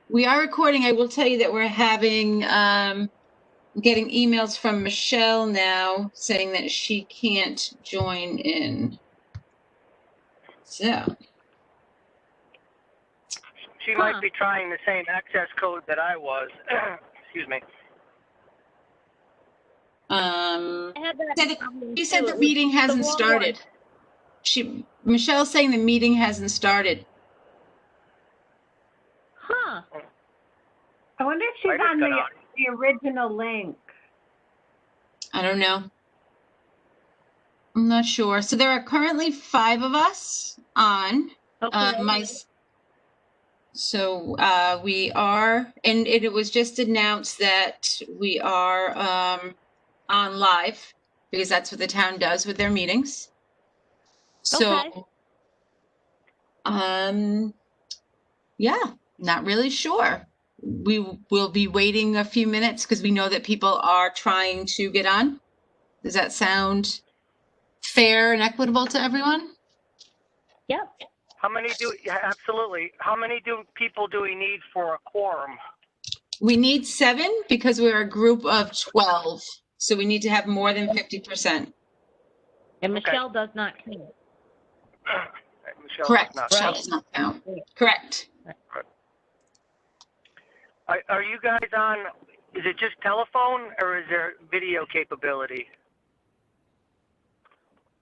We are recording. I will tell you that we're having, getting emails from Michelle now saying that she can't join in. So. She might be trying the same access code that I was. Excuse me. She said the meeting hasn't started. Michelle's saying the meeting hasn't started. Huh. I wonder if she's on the original link. I don't know. I'm not sure. So there are currently 5 of us on. Okay. So we are, and it was just announced that we are on live because that's what the town does with their meetings. So, yeah, not really sure. We will be waiting a few minutes because we know that people are trying to get on. Does that sound fair and equitable to everyone? Yep. Absolutely. How many people do we need for a quorum? We need 7 because we're a group of 12. So we need to have more than 50%. And Michelle does not count. Correct. Michelle does not count. Correct. Are you guys on, is it just telephone or is there video capability?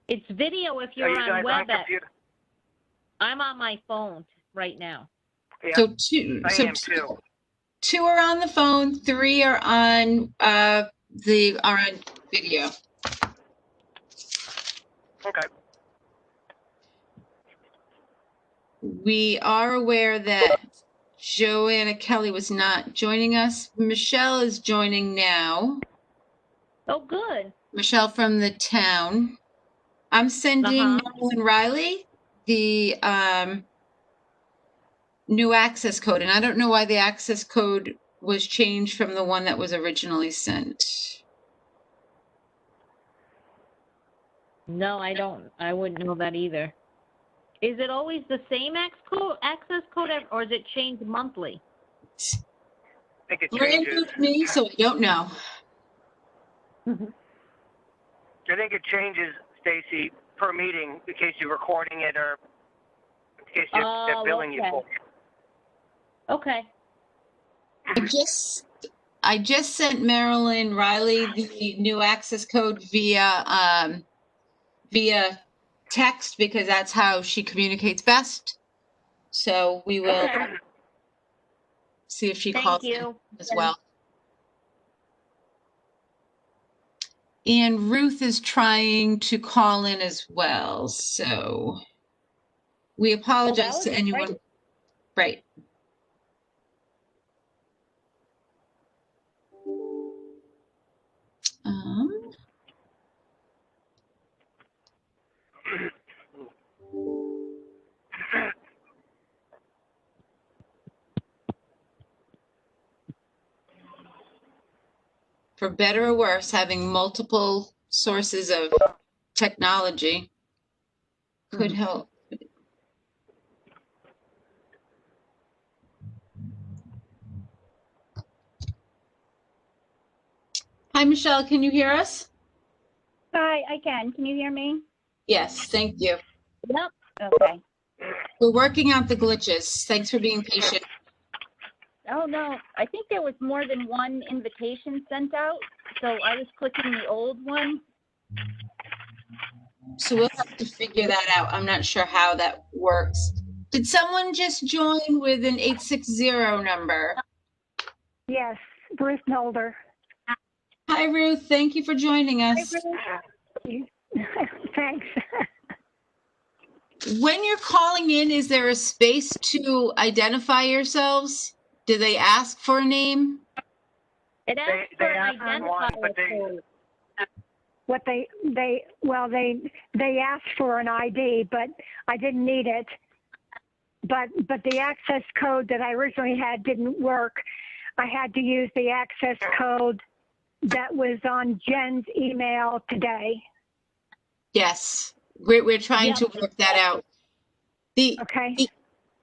It's video if you're on WebEx. On computer? I'm on my phone right now. Yeah, So 2. I am too. 2 are on the phone. 3 are on on video. Okay. We are aware that Joanna Kelly was not joining us. Michelle is joining now. Oh, good. Michelle from the town. I'm sending Marilyn Riley the new access code, and I don't know why the access code was changed from the one that was originally sent. No, I don't. I wouldn't know that either. Is it always the same access code, or is it changed monthly? I think it Brand changes. new to me, so I don't know. I think it changes, Stacy, per meeting in case you're recording it or in case they're billing you for it. Okay. I just sent Marilyn Riley the new access code via text because that's how she communicates best. So we will see if she calls in as well. And Ruth is trying to call in as well. So we apologize to anyone. Right. For better or worse, having multiple sources of technology could help. Hi, Michelle, can you hear us? Hi, I can. Can you hear me? Yes, thank you. Yep. Okay. We're working out the glitches. Thanks for being patient. Oh, no. I think there was more than one invitation sent out, so I was clicking the old one. So we'll have to figure that out. I'm not sure how that works. Did someone just join with an 860 number? Yes, Ruth Nolder. Hi, Ruth. Thank you for joining us. Hi, Ruth. Thanks. When you're calling in, is there a space to identify yourselves? Do they ask for a name? It asks for an identifier code. What they asked for an ID, but I didn't need it. But the access code that I originally had didn't work. I had to use the access code that was on Jen's email today. Yes, we're trying to work that out. The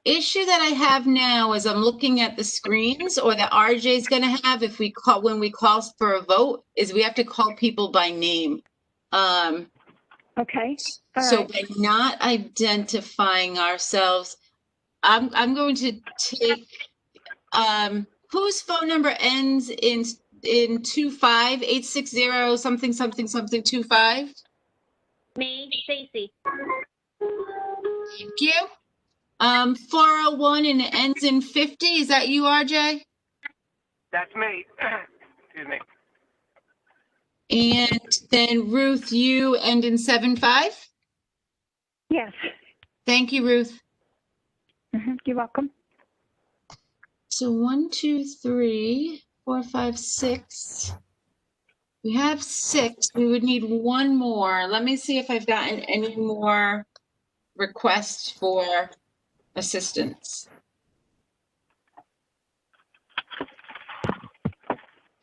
issue that I have now is I'm looking at the screens, or that RJ's going to have if we call, when we call for a vote, is we have to call people by name. Okay. All So right. by not identifying ourselves, I'm going to take, whose phone number ends in 25, 860 something something something 25? Me, Stacy. Thank you. 401 and it ends in 50. Is that you, RJ? That's me. Excuse me. And then Ruth, you end in 75. Yes. Thank you, Ruth. You're welcome. So 1, 2, 3, 4, 5, 6. We have 6. We would need one more. Let me see if I've gotten any more requests for assistance.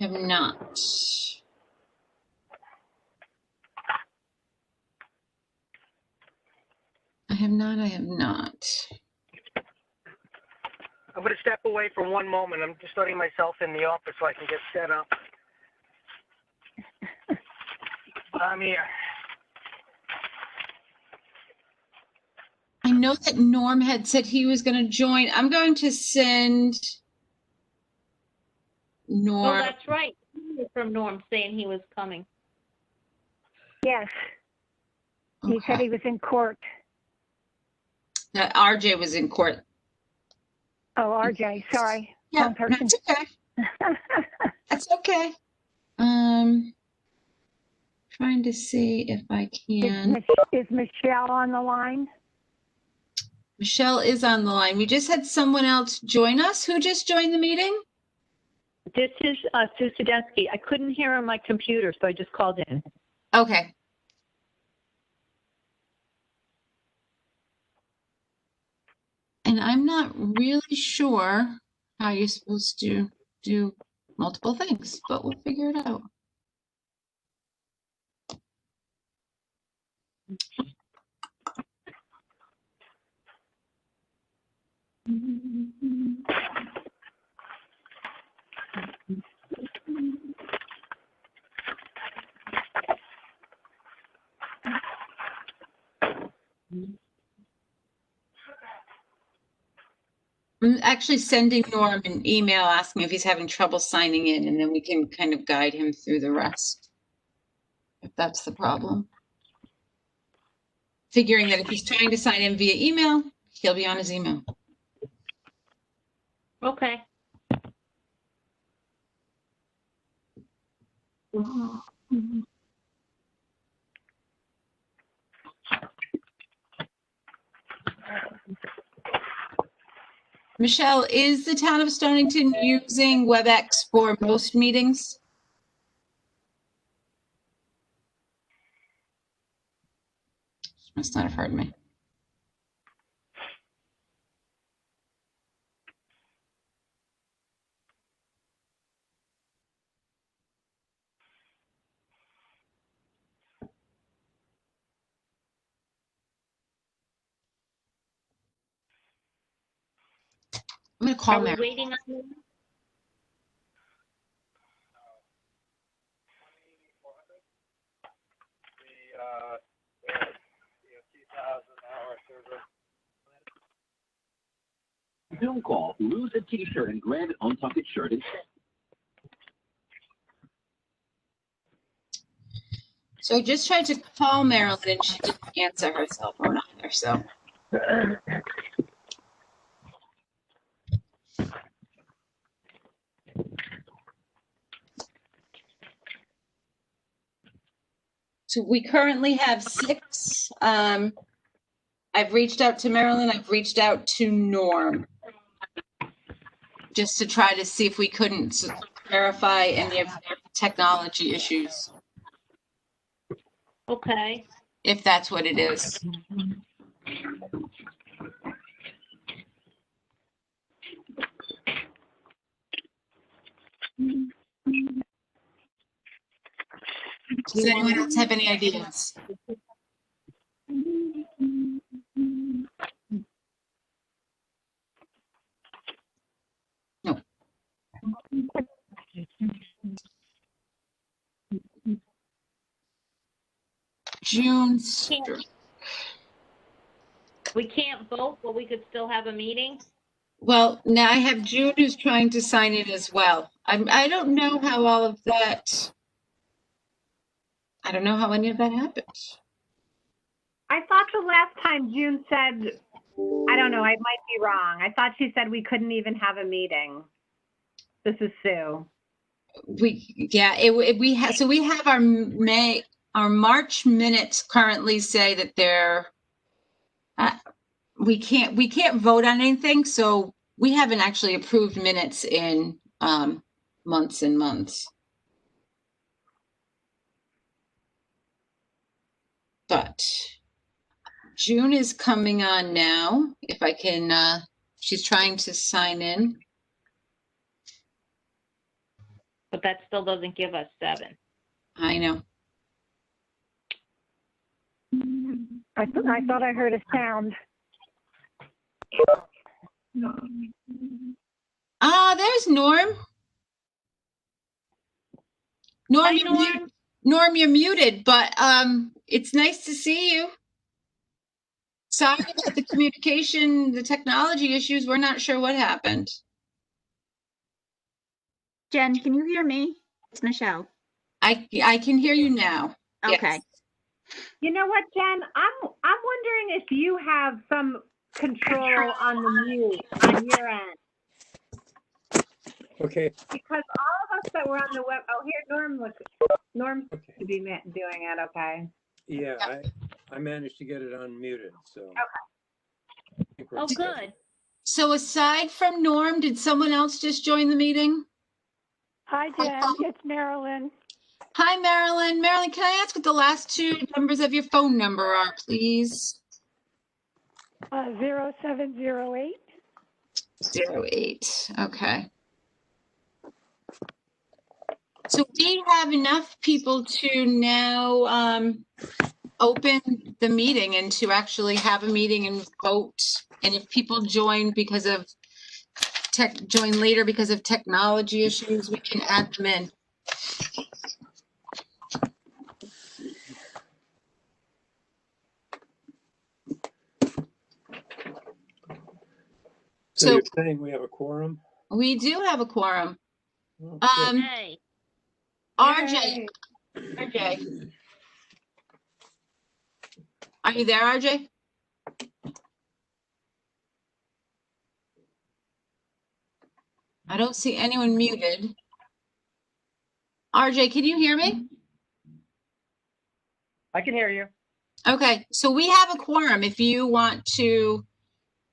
Have not. I have not. I'm going to step away for one moment. I'm just letting myself in the office so I can get set up. I'm here. I know that Norm had said he was going to join. I'm going to send Norm. Oh, that's right. From Norm saying he was coming. Yes. He said he was in court. That RJ was in court. Oh, RJ. Sorry. Yeah, Wrong person. that's okay. That's okay. Trying to see if I can. Is Michelle on the line? Michelle is on the line. We just had someone else join us. Who just joined the meeting? This is Sue Sadensky. I couldn't hear on my computer, so I just called in. Okay. And I'm not really sure how you're supposed to do multiple things, but we'll figure it out. I'm actually sending Norm an email asking if he's having trouble signing in, and then we can kind of guide him through the rest, if that's the problem. Figuring that if he's trying to sign in via email, he'll be on his email. Okay. Michelle, is the town of Stonington using WebEx for most meetings? She must not have heard me. I'm going to call Are we Mary. waiting on you? Zoom call, lose a t-shirt and grab an untucked shirt and So I just tried to call Marilyn and she didn't answer her cell phone either, so. So we currently have 6. I've reached out to Marilyn, I've reached out to Norm. Just to try to see if we couldn't clarify any of their technology issues, Okay. if that's what it is. Does anyone else have any ideas? Okay. June. We can't vote, but we could still have a meeting? Well, now I have June who's trying to sign in as well. I don't know how all of that, I don't know how any of that happened. I thought the last time June said, I don't know, I might be wrong. I thought she said we couldn't even have a meeting. This is Sue. We have our March minutes currently say that we can't vote on anything, so we haven't actually approved minutes in months and months. But June is coming on now. If I can, she's trying to sign in. But that still doesn't give us 7. I know. I thought I heard a sound. There's Norm. Hi, Norm. Norm, you're muted, but it's nice to see you. Sorry about the communication, the technology issues. We're not sure what happened. Jen, can you hear me? It's Michelle. I can hear you now. Okay. Yes. You know what, Jen? I'm wondering if you have some control on the mute on your end. Okay. Because all of us that were on the web, oh, here, Norm Okay. to be doing it, okay? Yeah, I managed to get it unmuted, so. Okay. Oh, good. So aside from Norm, did someone else just join the meeting? Hi, Jen. It's Marilyn. Hi, Marilyn. Marilyn, can I ask what the last 2 numbers of your phone number are, please? 0708. 08. Okay. So we have enough people to now open the meeting and to actually have a meeting and vote. And if people join join later because of technology issues, we can add them in. So you're saying we have a quorum? We do have a quorum. Oh, good. Hey. RJ, are you there, RJ? I don't see anyone muted. RJ, can you hear me? I can hear you. Okay, so we have a quorum if you want to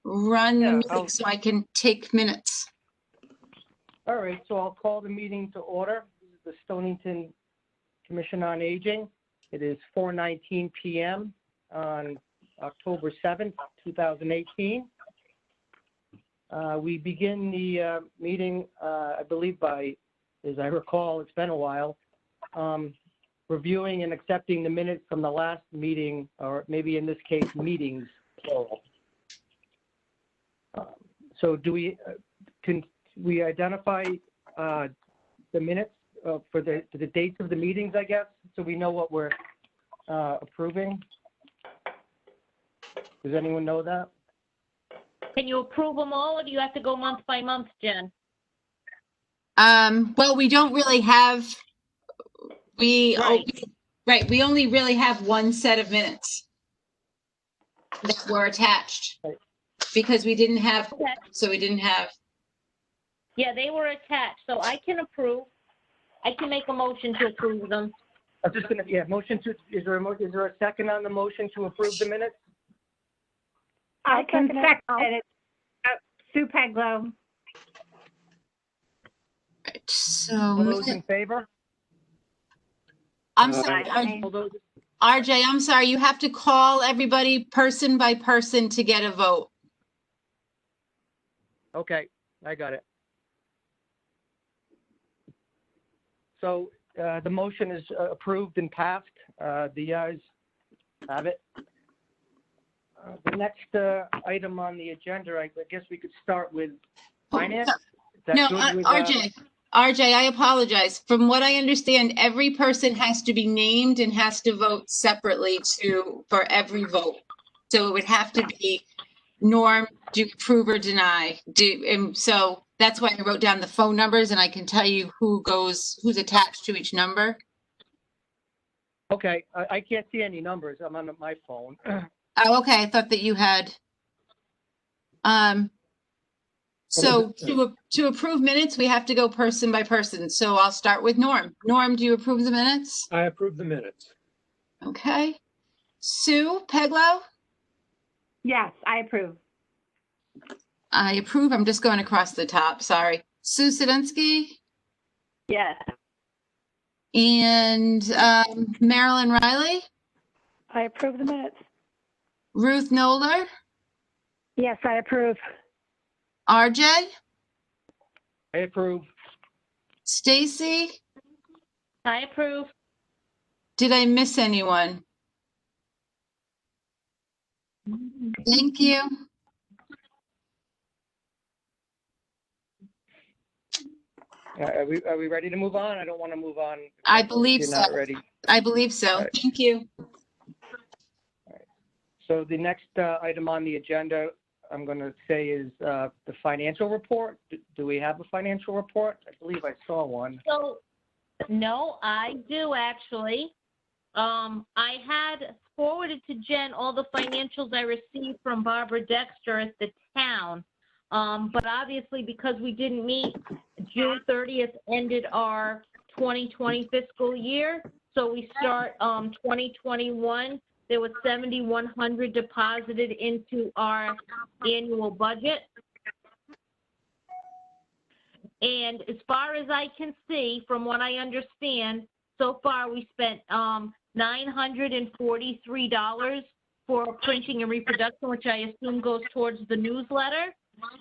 run the meeting so I can take minutes. All right, so I'll call the meeting to order. This is the Stonington Commission on Aging. It is 4:19 p.m. on October 7th, 2018. We begin the meeting, I believe as I recall, it's been a while, reviewing and accepting the minutes from the last meeting, or maybe in this case, meetings, plural. So can we identify the minutes for the dates of the meetings, I guess, so we know what we're approving? Does anyone know that? Can you approve them all, or do you have to go month by month, Jen? Well, we don't really have, we only really have one set of minutes that were attached because we didn't have, so we didn't have. Yeah, they were attached, so I can approve. I can make a motion to approve them. I'm just gonna, motion to, is there a second on the motion to approve the minutes? I can second it. Sue Peglow. Right, so. All those in favor? I'm sorry, RJ, I'm sorry, you have to call everybody person by person to get a vote. Okay, I got it. So the motion is approved and passed. The ayes have it. The next item on the agenda, I guess we could start with finance. Is that No, good with, RJ, I apologize. From what I understand, every person has to be named and has to vote separately for every vote. So it would have to be, Norm, do you approve or deny? And so that's why I wrote down the phone numbers, and I can tell you who's attached to each number. Okay, I can't see any numbers. I'm on my phone. Oh, okay. I thought that you had. So to approve minutes, we have to go person by person. So I'll start with Norm. Norm, do you approve the minutes? I approve the minutes. Okay. Sue Peglow? Yes, I approve. I approve. I'm just going across the top. Sorry. Sue Sadinsky Yes. and Marilyn Riley, I approve the minutes. Ruth Noller, Yes, I approve. RJ, I approve. Stacy. I approve. Did I miss anyone? Thank you. Are we ready to move on? I don't want to move on. I if believe you're so. not ready. I believe so. All right. Thank you. So the next item on the agenda, I'm going to say is the financial report. Do we have a financial report? I believe I saw one. So, no, I do actually. I had forwarded to Jen all the financials I received from Barbara Dexter at the town. But obviously, because we didn't meet, June 30th ended our 2020 fiscal year. So we start 2021. There was $7,100 deposited into our annual budget. And as far as I can see, from what I understand, so far we spent $943 for printing and reproduction, which I assume goes towards the newsletter.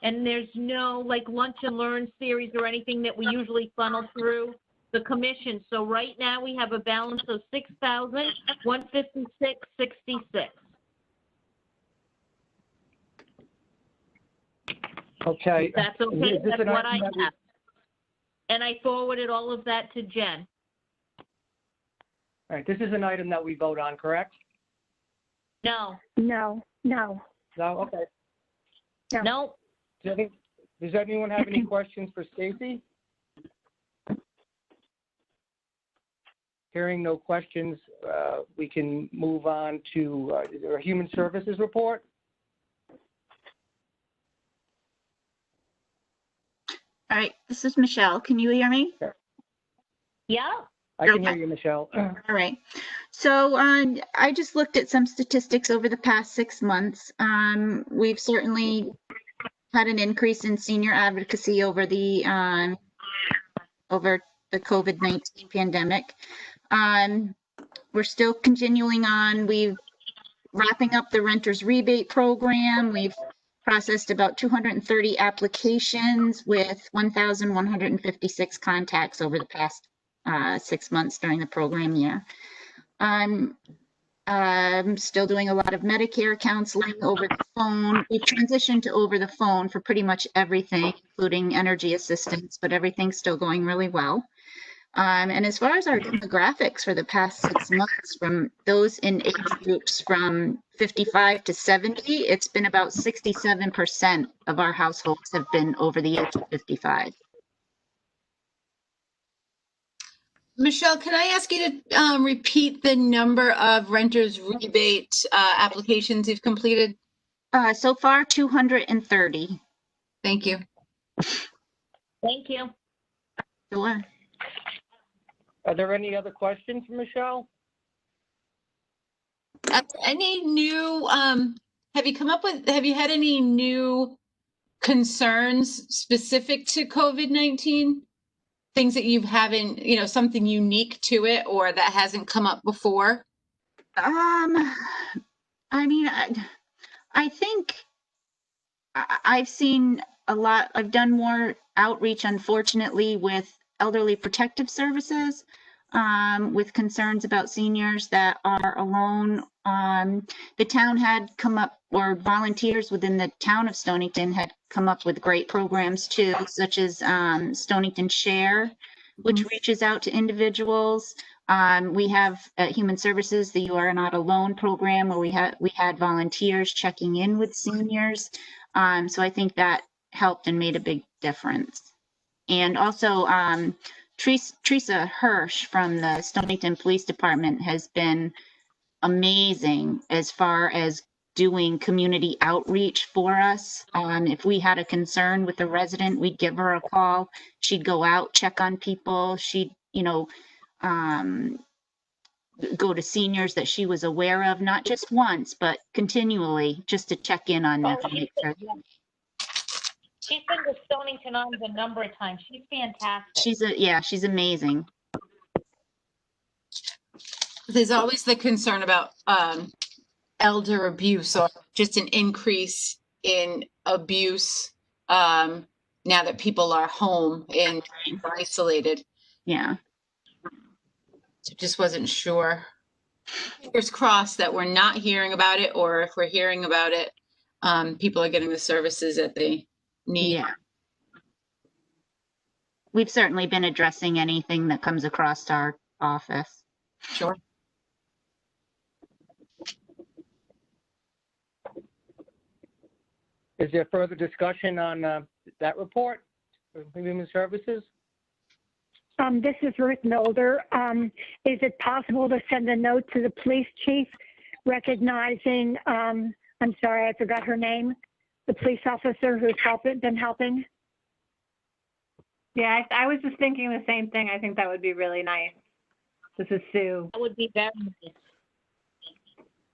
And there's no like lunch and learn series or anything that we usually funnel through the commission. So right now we have a balance of $6,156.66. Okay. That's okay. Is this That's an what item I that we- have. And I forwarded all of that to Jen. All right, this is an item that we vote on, correct? No, No. No, okay. no. Does anyone have any questions for Stacy? Hearing no questions, we can move on to our Human Services report. All right, this is Michelle. Can you hear me? Yeah. I can hear you, Michelle. All right. So I just looked at some statistics over the past 6 months. We've certainly had an increase in senior advocacy over the COVID-19 pandemic. We're still continuing on. We've wrapping up the renter's rebate program. We've processed about 230 applications with 1,156 contacts over the past 6 months during the program year. I'm still doing a lot of Medicare counseling over the phone. We've transitioned to over the phone for pretty much everything, including energy assistance, but everything's still going really well. And as far as our demographics for the past 6 months, from those in age groups from 55 to 70, it's been about 67% of our households have been over the age of 55. Michelle, can I ask you to repeat the number of renters rebate applications you've completed? So far, 230. Thank you. Thank you. Sure. Are there any other questions for Michelle? Any new, have you had any new concerns specific to COVID-19? Things that you haven't, something unique to it or that hasn't come up before? I mean, I think I've seen a lot. I've done more outreach, unfortunately, with elderly protective services. with concerns about seniors that are alone. The town had come up, or volunteers within the town of Stonington had come up with great programs too, such as Stonington Share, which reaches out to individuals. We have at Human Services the You Are Not Alone program, where we had volunteers checking in with seniors. So I think that helped and made a big difference. And also, Teresa Hirsch from the Stonington Police Department has been amazing as far as doing community outreach for us. If we had a concern with a resident, we'd give her a call. She'd go out, check on people. She'd, go to seniors that she was aware of, not just once, but continually, just to check in on them. She's been to Stonington Arms a number of times. She's fantastic. She's amazing. There's always the concern about elder abuse or just an increase in abuse now that people are home and isolated. Yeah. So just wasn't sure. Fingers crossed that we're not hearing about it, or if we're hearing about it, people are getting the services that they need. Yeah. We've certainly been addressing anything that comes across our office. Sure. Is there further discussion on that report for Human Services? This is Ruth Mulder. Is it possible to send a note to the police chief recognizing, I'm sorry, I forgot her name, the police officer who's been helping? Yeah, I was just thinking the same thing. I think that would be really nice. This is Sue. That would be very nice.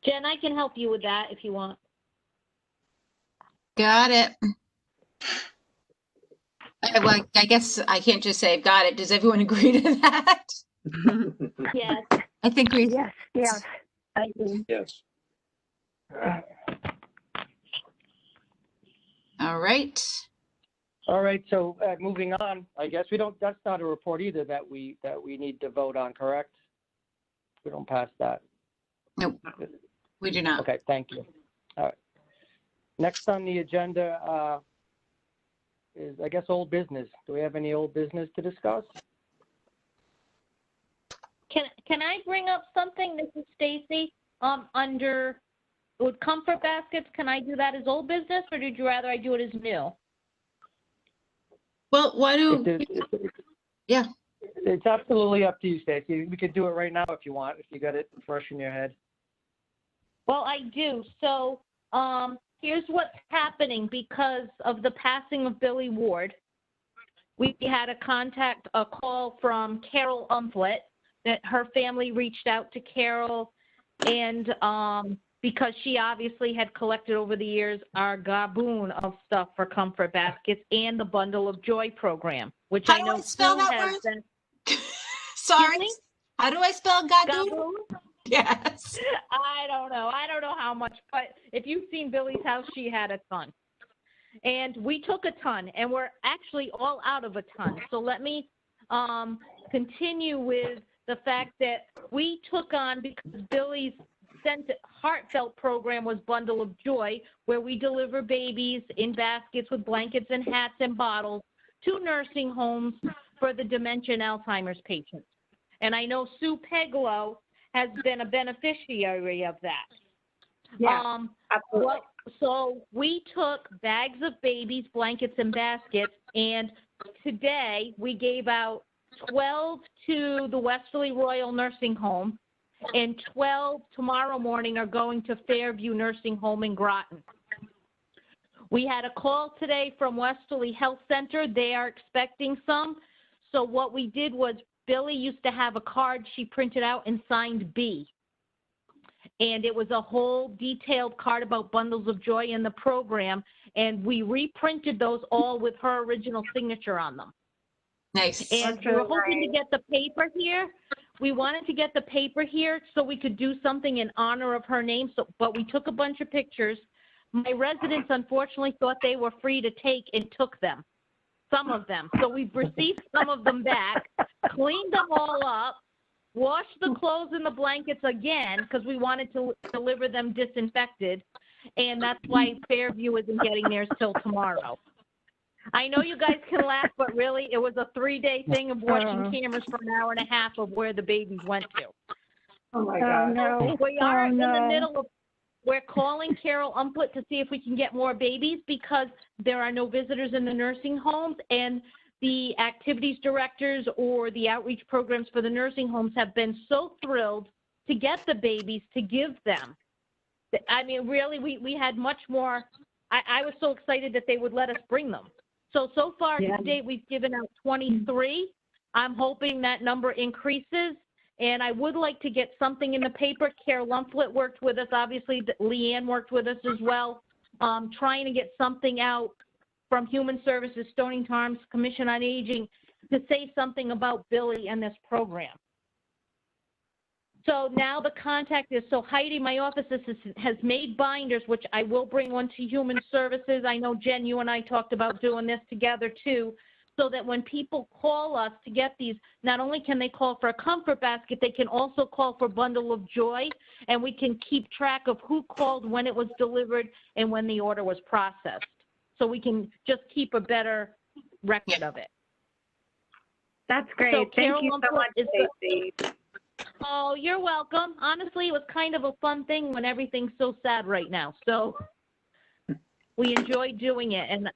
Jen, I can help you with that if you want. Got it. Well, I guess I can't just say got it. Does everyone agree to that? Yes. I think we. Yes. I do. Yes. All right. All right, so moving on, I guess that's not a report either that we need to vote on, correct? We don't pass that. Nope, we do not. Okay, thank you. All right. Next on the agenda is, I guess, old business. Do we have any old business to discuss? Can I bring up something? This is Stacy. With comfort baskets, can I do that as old business, or did you rather I do it as new? Well, why do? Yeah. It's absolutely up to you, Stacy. We could do it right now if you want, if you got it fresh in your head. Well, I do. So here's what's happening because of the passing of Billy Ward. We had a call from Carol Umflett that her family reached out to Carol, and because she obviously had collected over the years our gaboon of stuff for comfort baskets and the Bundle of Joy program, which I know spell Sue that has word? been. Sorry. How do I spell gaboon? Gaboon? Yes. I don't know how much, but if you've seen Billy's house, she had a ton. And we took a ton, and we're actually all out of a ton. So let me continue with the fact that we took on, because Billy's heartfelt program was Bundle of Joy, where we deliver babies in baskets with blankets and hats and bottles to nursing homes for the dementia and Alzheimer's patients. And I know Sue Peglow has been a beneficiary of that. Yeah, absolutely. So we took bags of babies, blankets, and baskets, and today we gave out 12 to the Westerly Royal Nursing Home, and 12 tomorrow morning are going to Fairview Nursing Home in Groton. We had a call today from Westerly Health Center. They are expecting some. So what we did was Billy used to have a card she printed out and signed B. And it was a whole detailed card about Bundles of Joy in the program. And we reprinted those all with her original signature on them. Nice. And we were hoping to get the paper here. We wanted to get the paper here so we could do something in honor of her name. But we took a bunch of pictures. My residents, unfortunately, thought they were free to take and took them, some of them. So we've received some of them back, cleaned them all up, wash the clothes and the blankets again because we wanted to deliver them disinfected. And that's why Fairview isn't getting theirs till tomorrow. I know you guys can laugh, but really, it was a 3-day thing of watching cameras for an hour and a half of where the babies went to. Oh my Oh, God. no. We are Oh, in the no. middle of, we're calling Carol Umplet to see if we can get more babies because there are no visitors in the nursing homes, and the activities directors or the outreach programs for the nursing homes have been so thrilled to get the babies to give them. I mean, really, we had much more. I was so excited that they would let us bring them. So far Yeah. to date, we've given out 23. I'm hoping that number increases. And I would like to get something in the paper. Carol Umplet worked with us. Obviously, Leanne worked with us as well. Trying to get something out from Human Services, Stonington Arms, Commission on Aging, to say something about Billy and this program. So now the contact is, so Heidi, my office assistant, has made binders, which I will bring one to Human Services. I know, Jen, you and I talked about doing this together too, so that when people call us to get these, not only can they call for a comfort basket, they can also call for bundle of joy, and we can keep track of who called, when it was delivered, and when the order was processed. So we can just keep a better record of it. That's great. So Thank Carol you so Umplet much, is Stacy. Oh, you're welcome. Honestly, it was kind of a fun thing when everything's so sad right now. So we enjoy doing it. And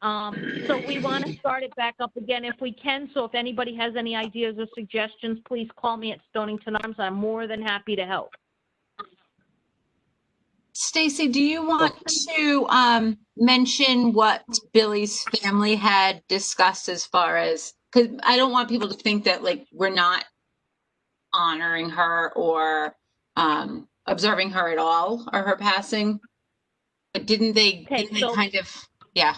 so we want to start it back up again if we can. So if anybody has any ideas or suggestions, please call me at Stonington Arms. I'm more than happy to help. Stacy, do you want to mention what Billy's family had discussed as far as, because I don't want people to think that like we're not honoring her or observing her at all or her passing. But didn't they So kind of, yeah.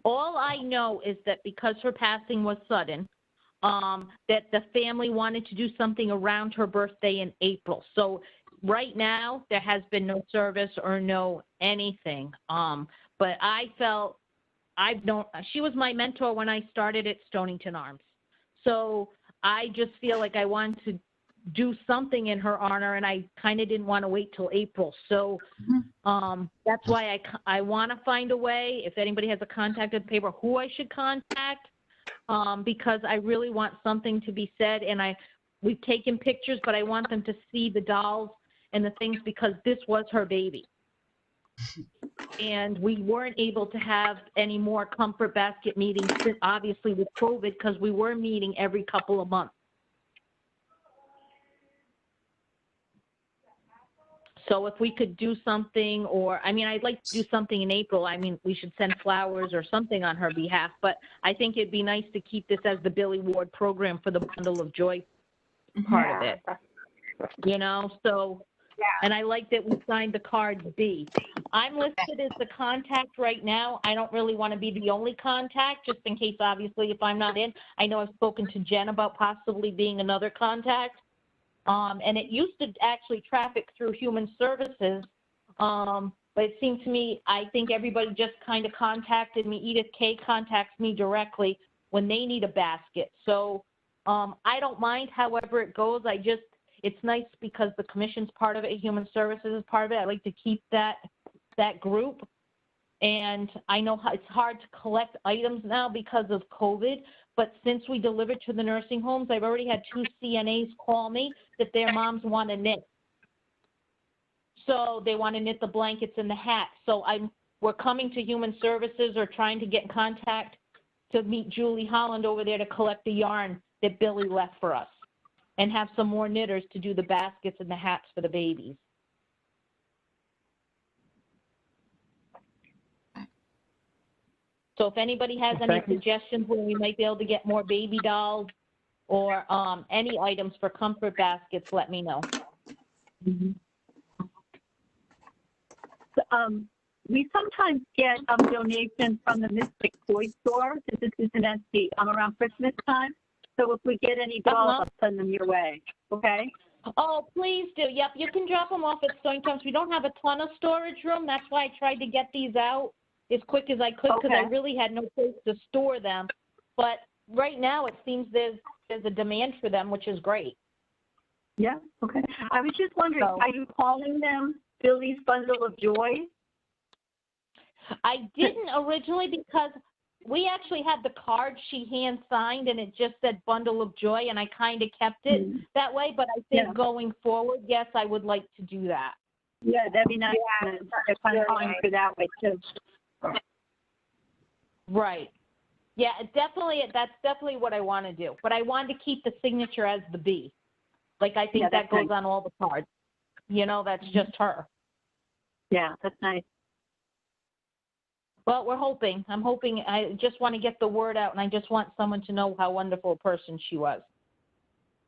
all I know is that because her passing was sudden, that the family wanted to do something around her birthday in April. So right now there has been no service or no anything. But I felt she was my mentor when I started at Stonington Arms. So I just feel like I wanted to do something in her honor, and I kind of didn't want to wait till April. So that's why I want to find a way, if anybody has a contact at the paper, who I should contact, because I really want something to be said. And we've taken pictures, but I want them to see the dolls and the things because this was her baby. And we weren't able to have any more comfort basket meetings, obviously with COVID, because we were meeting every couple of months. So if we could do something, or, I mean, I'd like to do something in April. I mean, we should send flowers or something on her behalf, but I think it'd be nice to keep this as the Billy Ward program for the bundle of joy part of it. You know, so, and I like that we signed the card B. I'm listed as the contact right now. I don't really want to be the only contact, just in case, obviously, if I'm not in. I know I've spoken to Jen about possibly being another contact. And it used to actually traffic through Human Services, but it seemed to me, I think everybody just kind of contacted me. Edith K contacts me directly when they need a basket. So I don't mind however it goes. It's nice because the commission's part of it, Human Services is part of it. I like to keep that group. And I know it's hard to collect items now because of COVID, but since we delivered to the nursing homes, I've already had 2 CNAs call me that their moms want to knit. So they want to knit the blankets and the hats. So we're coming to Human Services or trying to get in contact to meet Julie Holland over there to collect the yarn that Billy left for us and have some more knitters to do the baskets and the hats for the babies. So if anybody has any suggestions where we might be able to get more baby dolls or any items for comfort baskets, let me know. We sometimes get donations from the Mystic Toy Store. This is Susan Esty around Christmas time. So if we get any dolls, I'll send them your way. Okay? Oh, please do. Yep, you can drop them off at Stonington. We don't have a ton of storage room. That's why I tried to get these out as quick as I could because I really had no place to store them. But right now it seems there's a demand for them, which is great. Yeah, okay. I was just wondering, So- are you calling them Billy's Bundle of Joy? I didn't originally because we actually had the card she hand signed and it just said Bundle of Joy and I kind of kept it that way. But I think Yeah. going forward, yes, I would like to do that. Yeah, that'd be nice. Yeah, They're kind of calling for that way too. Right. Yeah, that's definitely what I want to do. But I wanted to keep the signature as the B. Like I think Yeah, that that's goes nice. on all the cards. You know, that's just her. Yeah, that's nice. Well, we're hoping. I'm hoping. I just want to get the word out, and I just want someone to know how wonderful a person she was.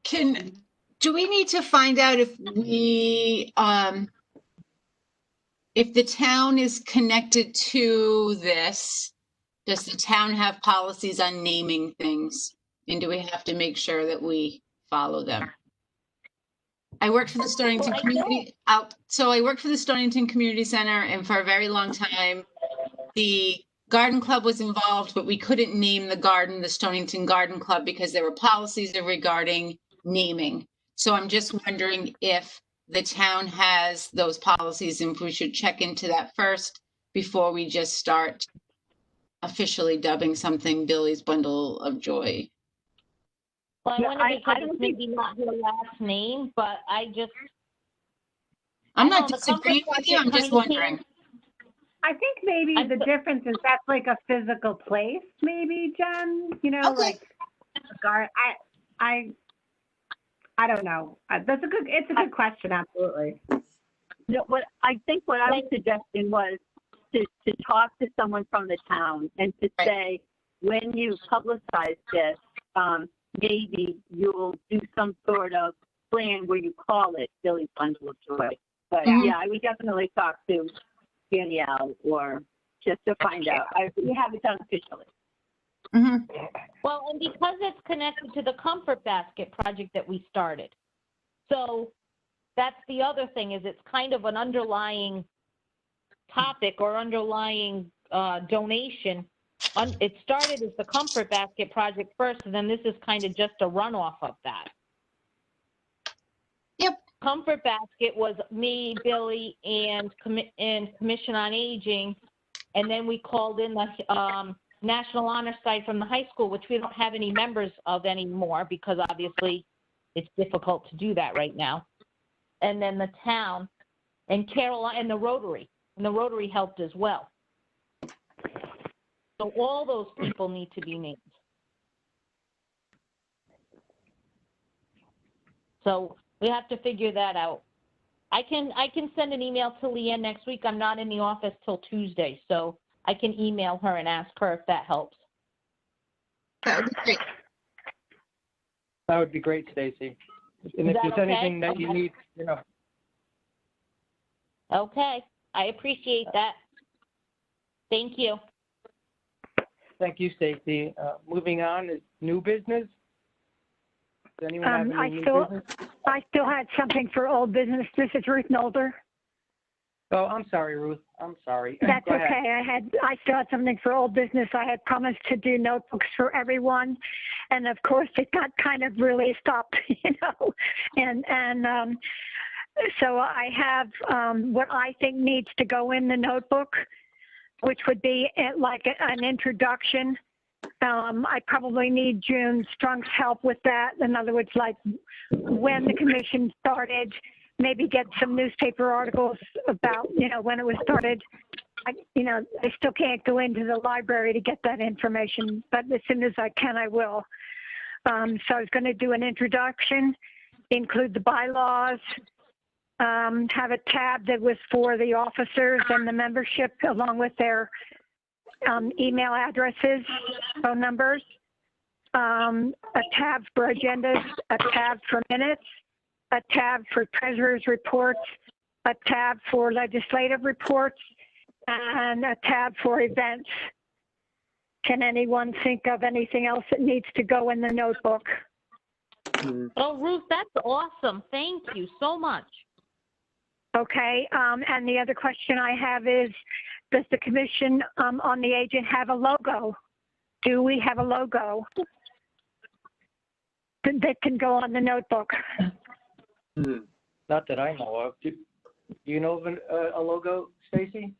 Do we need to find out if if the town is connected to this? Does the town have policies on naming things? And do we have to make sure that we follow them? I worked for the Stonington Well, I Community I worked for the Stonington Community Center, and for a very long time, the garden club was involved, but we couldn't name the garden the Stonington Garden Club because there were policies regarding naming. So I'm just wondering if the town has those policies and if we should check into that first before we just start officially dubbing something Billy's Bundle of Joy. Well, I Yeah, wonder I because don't it's think- maybe not her last name, but I just. I'm I not know, the Comfort disagreeing with you, I'm Project just coming in- wondering. I think maybe I'm the so- difference is that's like a physical place, maybe, Jen, you know, Okay. like, I don't know. It's a good question, absolutely. No, what I was suggesting was to talk to someone from the town and to Right. say, when you publicize this, maybe you'll do some sort of plan where you call it Billy's Bundle of Joy. But Mhm. yeah, I would definitely talk to Danielle or just to find out. We haven't done officially. Mhm. Well, and because it's connected to the Comfort Basket project that we started. So that's the other thing is it's kind of an underlying topic or underlying donation. It started as the Comfort Basket project first, and then this is kind of just a runoff of that. Yep. Comfort Basket was me, Billy, and Commission on Aging, and then we called in the National Honor Society from the high school, which we don't have any members of anymore because obviously it's difficult to do that right now. And then the town and Caroline and the Rotary helped as well. So all those people need to be named. So we have to figure that out. I can send an email to Leanne next week. I'm not in the office till Tuesday, so I can email her and ask her if that helps. That would be great. That would be great, Stacy. And if Is that there's anything okay? that you need, you know, Okay, I appreciate that. Thank you. thank you, Stacy. Moving on is new business. Does anyone have any new business? I still had something for old business. This is Ruth Nolder. Oh, I'm sorry, Ruth. I'm sorry. That's Go ahead. okay. I still had something for old business. I had promised to do notebooks for everyone. And of course it got kind of really stopped, you know, and so I have, what I think needs to go in the notebook, which would be like an introduction. I probably need June Strunk's help with that. In other words, like when the commission started, maybe get some newspaper articles about, you know, when it was started. I still can't go into the library to get that information, but as soon as I can, I will. So I was going to do an introduction, include the bylaws, have a tab that was for the officers and the membership along with their email addresses, phone numbers, a tab for agendas, a tab for minutes, a tab for treasurer's reports, a tab for legislative reports, and a tab for events. Can anyone think of anything else that needs to go in the notebook? Oh, Ruth, that's awesome. Thank you so much. Okay, and the other question I have is, does the Commission on the Aging have a logo? Do we have a logo that can go on the notebook? Not that I know of. Do you know of a logo, Stacy?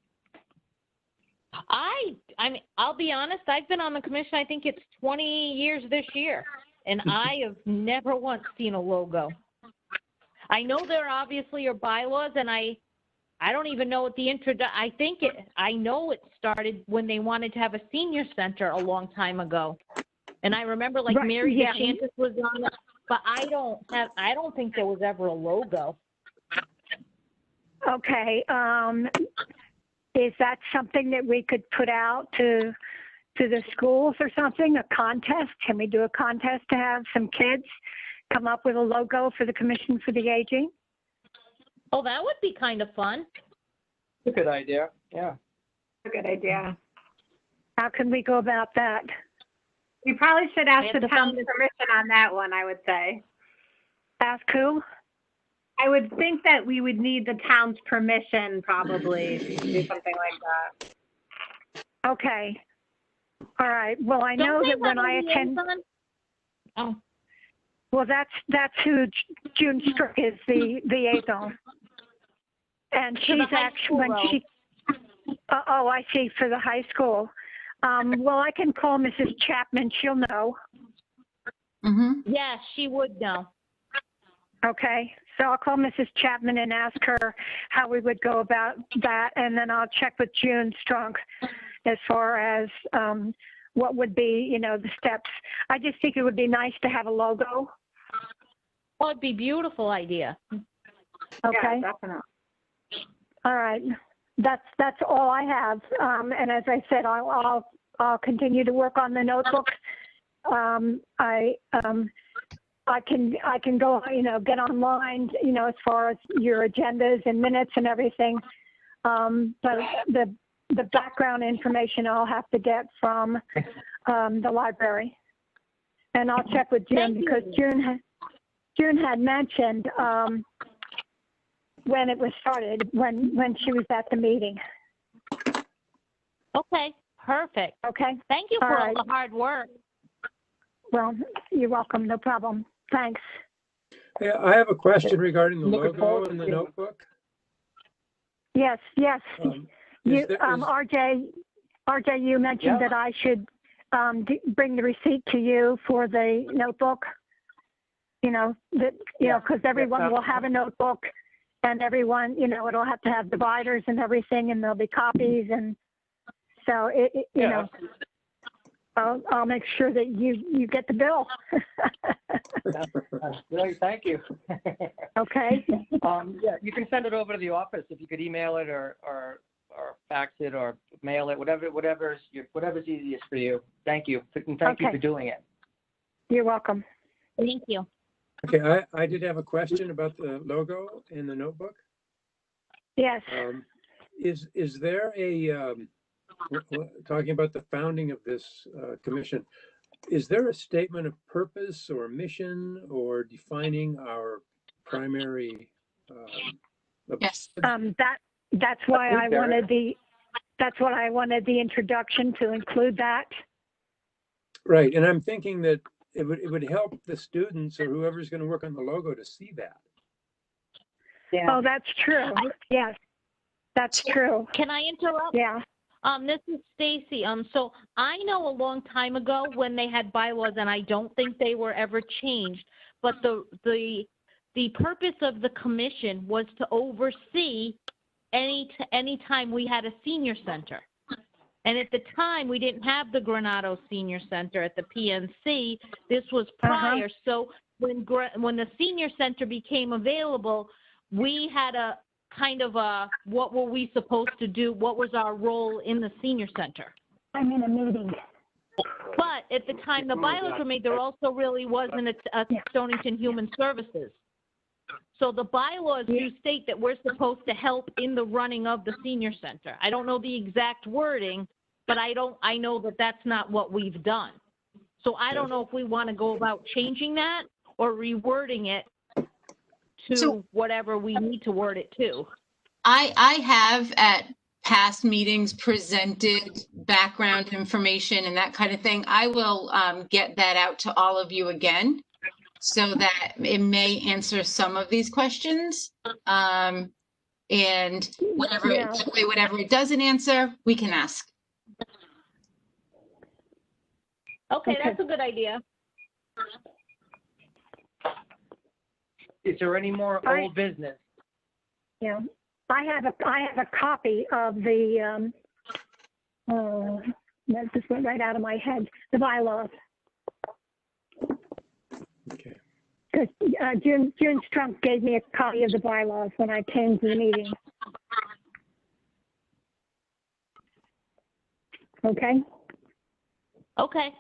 I mean, I'll be honest, I've been on the commission, I think it's 20 years this year, and I have never once seen a logo. I know there obviously are bylaws, and I don't even know what I know it started when they wanted to have a senior center a long time ago. And I remember like Right, Mary yeah. DeShantis was on it, but I don't think there was ever a logo. Okay, is that something that we could put out to the schools or something, a contest? Can we do a contest to have some kids come up with a logo for the Commission for the Aging? Oh, that would be kind of fun. A good idea, yeah. A good idea. How can we go about that? We probably should ask We have the to town's find permission on that one, I would say. Ask who? I would think that we would need the town's permission probably to do something like that. Okay. All right. Well, I know Don't they that when have a I attend, liaison? Oh, well, that's who June Strick is, the liaison. And For the she's high actually, school when row. she, oh, I see, for the high school. Well, I can call Mrs. Chapman. She'll know. Mm-hmm. yes, she would know. Okay. So I'll call Mrs. Chapman and ask her how we would go about that. And then I'll check with June Strunk as far as what would be, the steps. I just think it would be nice to have a logo. Oh, it'd be a beautiful idea. Okay. Yeah, definitely. All right. That's all I have. And as I said, I'll continue to work on the notebook. I can go, get online, as far as your agendas and minutes and everything. But the background information I'll have to get from the library. And I'll check with June Thank you. because June had mentioned when it was started, when she was at the meeting. Okay, perfect. Okay. Thank you All for right. all the hard work. Well, you're welcome. No problem. Thanks. Yeah, I have a question regarding the Looking logo forward in the to it. notebook. Yes. Is there- RJ, you mentioned Yeah. that I should bring the receipt to you for the notebook. Because everyone will have a notebook, and everyone, it'll have to have dividers and everything, and there'll be copies, and so I'll make sure that you get the bill. Really, thank you. Okay. Yeah, you can send it over to the office if you could email it or fax it or mail it, whatever's easiest for you. Thank you, and thank you Okay. for doing it. You're welcome. Thank you. Okay, I did have a question about the logo in the notebook. Yes. Is there talking about the founding of this commission, is there a statement of purpose or mission or defining our primary? Yes. That's why I Very. wanted the introduction to include that. Right, and I'm thinking that it would help the students or whoever's going to work on the logo to see that. Yeah. Oh, that's true. Yes, that's true. Can I interrupt? Yeah. This is Stacy. So I know a long time ago when they had bylaws, and I don't think they were ever changed, but the purpose of the commission was to oversee any time we had a senior center. And at the time, we didn't have the Granado Senior Center at the PNC. This was prior. So when the senior center became available, we had a kind of what were we supposed to do? What was our role in the senior center? I'm in a meeting. But at the time the bylaws were made, there also really wasn't a Stonington Human Services. So the bylaws do state that we're supposed to help in the running of the senior center. I don't know the exact wording, but I know that that's not what we've done. So I don't know if we want to go about changing that or rewording it to whatever we need to word it to. I have at past meetings presented background information and that kind of thing. I will get that out to all of you again so that it may answer some of these questions. And whatever, Yeah. that way, whatever it doesn't answer, we can ask. Okay, Okay. that's a good idea. Is there any more old business? Yeah, I have a copy of the, that just went right out of my head, the bylaws. Okay. Because June Strunk gave me a copy of the bylaws when I came to the meeting. Okay? Okay.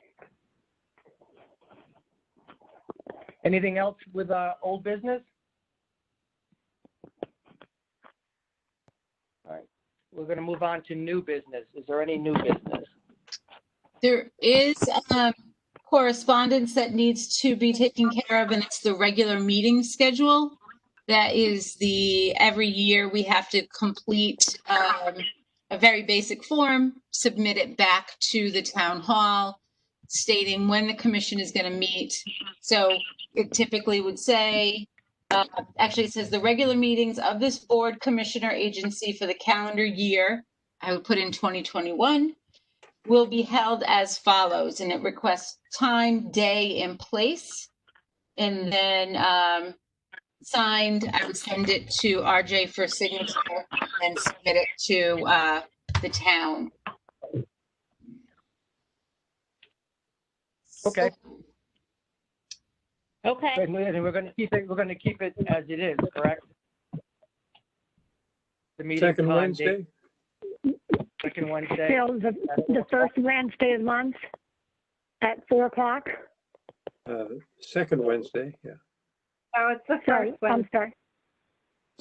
Anything else with old business? All right, we're going to move on to new business. Is there any new business? There is correspondence that needs to be taken care of, and it's the regular meeting schedule. That is every year we have to complete a very basic form, submit it back to the town hall, stating when the commission is going to meet. So it typically would say, actually it says the regular meetings of this board, commissioner, agency for the calendar year, I would put in 2021, will be held as follows, and it requests time, day, and place. And then signed, I would send it to RJ for signature and submit it to the town. Okay. Okay. And we're going to keep it. We're going to keep it as it is, correct? The meeting Second time, Wednesday? date, second Wednesday. Still the first Wednesday of the month at 4 o'clock. Second Wednesday, yeah. Oh, it's the Sorry, first I'm one. sorry.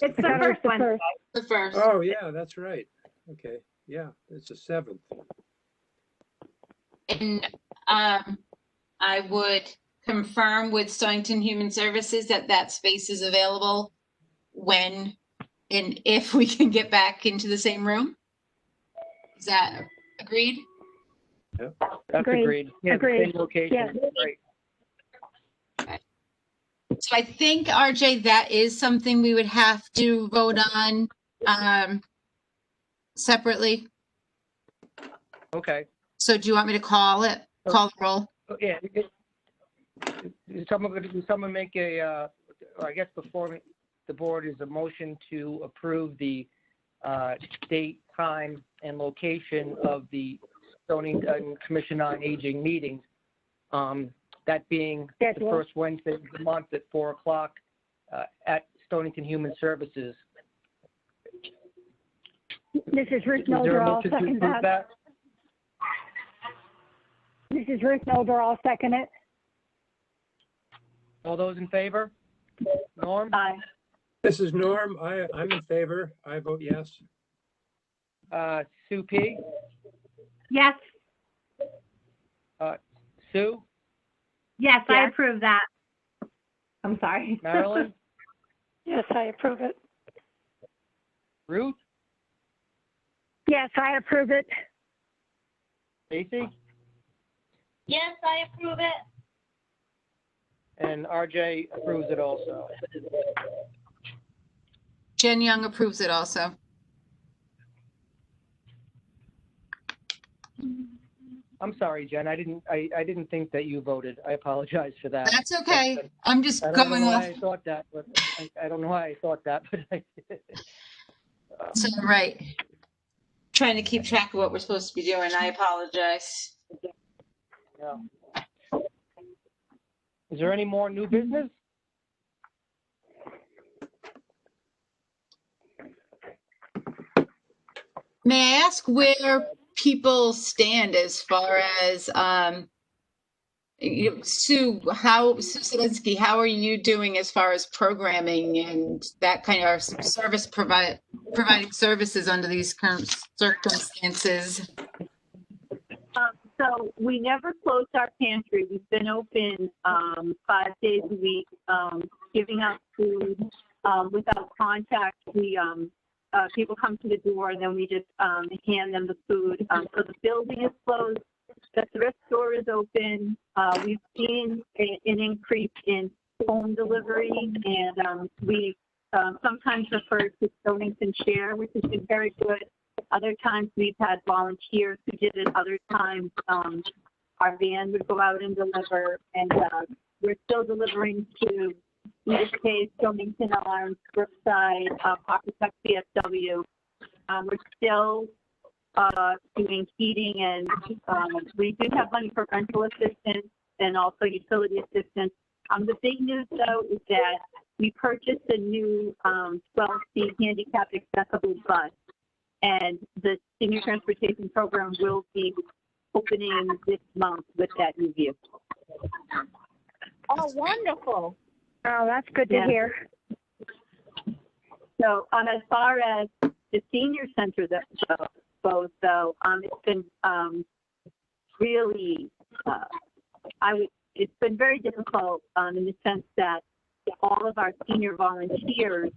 It's I the thought it was first the one. first. The first. Oh, yeah, that's right. Okay, yeah, it's the 7th. And I would confirm with Stonington Human Services that that space is available when and if we can get back into the same room. Is that agreed? That's Agreed. agreed. Yeah, Agreed. same location. Yeah. Great. So I think, RJ, that is something we would have to vote on separately. Okay. So do you want me to call the roll? Yeah. Is someone make or I guess before the board is a motion to approve the date, time, and location of the Stonington Commission on Aging meetings. That being the first Wednesday of the month at 4 o'clock at Stonington Human Services. This is Ruth Is there Mulder. a I'll motion to second approve that. that? This is Ruth Mulder. I'll second it. All those in favor? Norm? Aye. This is Norm. I'm in favor. I vote yes. Sue P? Yes, Sue? yes, I Yes. approve that. I'm sorry. Marilyn? Yes, I approve it. Ruth? Yes, I approve it. Stacy? Yes, I approve it. And RJ approves it also. Jen Young approves it also. I'm sorry, Jen. I didn't think that you voted. I apologize for that. That's okay. I'm just I don't going know why off. I thought that, but I don't know why I thought that, but So, right. Trying to keep track of what we're supposed to be doing. I apologize. yeah. Is there any more new business? May I ask where people stand as far as Sue Selinsky, how are you doing as far as programming and that kind of service providing services under these current circumstances? So we never closed our pantry. We've been open 5 days a week, giving out food without contact. We people come to the door and then we just hand them the food. So the building is closed. The thrift store is open. We've seen an increase in home delivery, and we sometimes refer to Stonington Share, which has been very good. Other times we've had volunteers who did it. Other times our van would go out and deliver, and we're still delivering to East Case, Stonington Arms, Brookside, Pawcatuck CSW. We're still doing heating, and we do have money for rental assistance and also utility assistance. The big news, though, is that we purchased a new 12-seat handicapped accessible bus, and the senior transportation program will be opening this month with that new vehicle. Oh, wonderful. Oh, that's good to hear. So as far as the senior center that goes, though, it's been really, it's been very difficult in the sense that all of our senior volunteers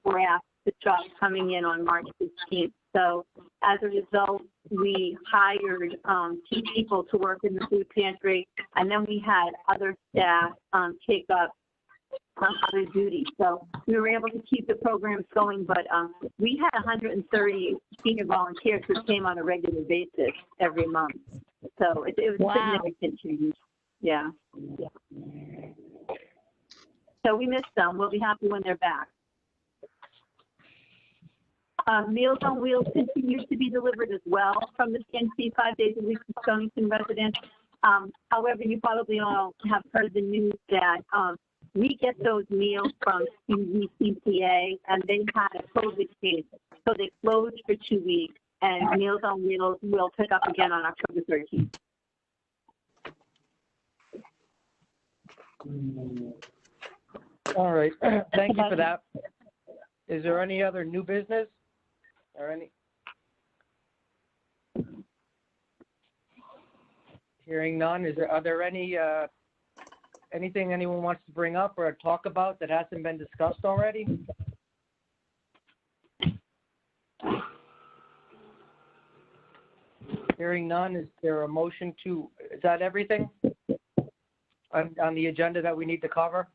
were asked to stop coming in on March 15th. So as a result, we hired 2 people to work in the food pantry, and then we had other staff take up other duties. So we were able to keep the programs going, but we had 130 senior volunteers who came on a regular basis every month. So it was a significant change. Yeah. So we missed them. We'll be happy when they're back. Meals on Wheels continues to be delivered as well from the CNC 5 days a week to Stonington residents. However, you probably all have heard the news that we get those meals from CCA, and they had a COVID case, so they closed for 2 weeks, and Meals on Wheels will pick up again on October 13th. All right, thank you for that. Is there any other new business or any? Hearing none, are there any, anything anyone wants to bring up or talk about that hasn't been discussed already? Hearing none, is there a motion to, is that everything on the agenda that we need to cover?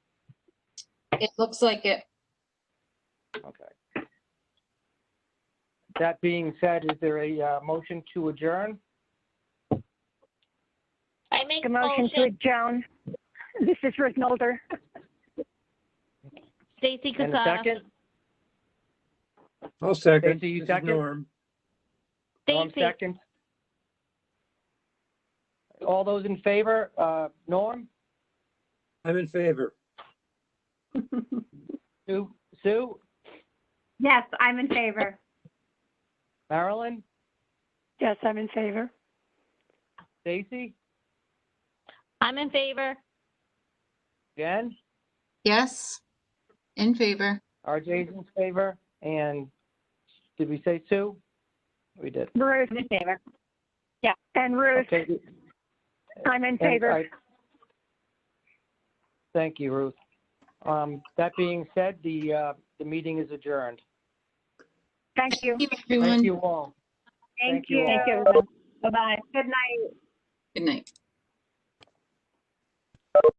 It looks like it. Okay. That being said, is there a motion to adjourn? I make A motion to adjourn. This is Ruth Mulder. Stacy And a Casada. second? I'll second. Stacy, you This is second? Norm. Norm Stacy. second. All those in favor, Norm? I'm in favor. Sue? Yes, I'm in favor. Marilyn? Yes, I'm in favor. Stacy? I'm in favor. Jen? Yes, in favor. RJ's in favor. And did we say Sue? We did. Ruth. I'm in favor. And Ruth, Okay. I'm in And favor. Thank you, Ruth. That being said, the meeting is adjourned. Thank you. Thank you, everyone. Thank you all. Thank you you. all. Thank you, everyone. Bye-bye. Good night. Good night.